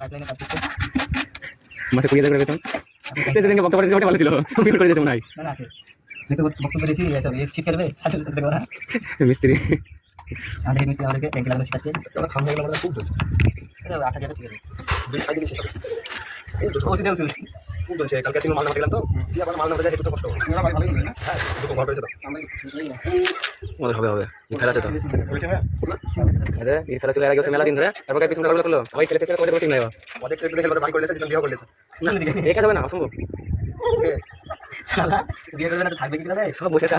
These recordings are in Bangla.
পাইপলাইনে কাজ করছে মাসে 20,000 করে বেতন সেদিনকে বক্তব্য দিতে ভালো ছিল বিল করে দিতে মনে হয় না আছে দেখো বক্তব্য দিয়েছি এসব এই ঠিক করবে সাথে সাথে দেখো না মিস্ত্রি আমাদের মিস্ত্রি আমাদেরকে ট্যাঙ্কি লাগানো শেখাচ্ছে তোরা খাম হয়ে গেল আমাদের খুব ধরছে 8,000 ঠিক আছে দুই সাইডে শেষ হবে ও সিধে উঠছে খুব ধরছে কালকে তুমি মাল নামাতে গেলাম তো দিয়ে আবার মাল নামাতে যাই একটু তো কষ্ট হবে মেলা ভাই ভালোই না হ্যাঁ দুটো ঘর করেছে তো আমাদের হবে হবে ফেলা আছে তো বলেছে ভাই আরে এই ফেলা চলে গেছে মেলা দিন ধরে তারপর পিছনে লাগলো করলো ওই খেলে থেকে কোথায় ঠিক নাই অনেক ছেলে দেখে বাড়ি করে লেছে দিন বিয়ে করে লেছে না এই কাজ হবে না অসম্ভব শালা বিয়ে করবে না তো থাকবে কি করে সব বসে আছে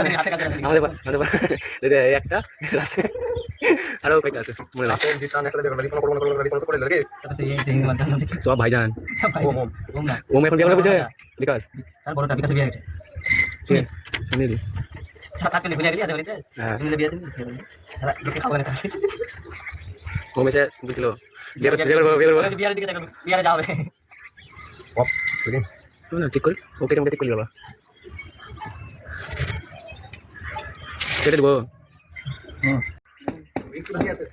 আমাদের আমাদের একটা আছে আরো কয়টা আছে মনে নাই রাতে জিতান একসাথে দেখো রিপোর্ট করব রিপোর্ট করে লাগে তারপর সেই এই হিন্দু মানতে হবে সব ভাইজান ও ও ওম না ও এখন বিয়ে করে বুঝে বিকাশ তার বড়টা বিকাশ বিয়ে গেছে শুনি দি সাত আট করে ভুলে গেলি আজ বাড়িতে হ্যাঁ তুমি বিয়ে দিন তারা লোকে খাওয়া না ও মেসে বুঝলো বিয়ে করবো বিয়ার দিকে দেখো বিয়ারে যাবে অফ ঠিক না ঠিক করি ওকে ঠিক করি বাবা কেটে দেবো আছে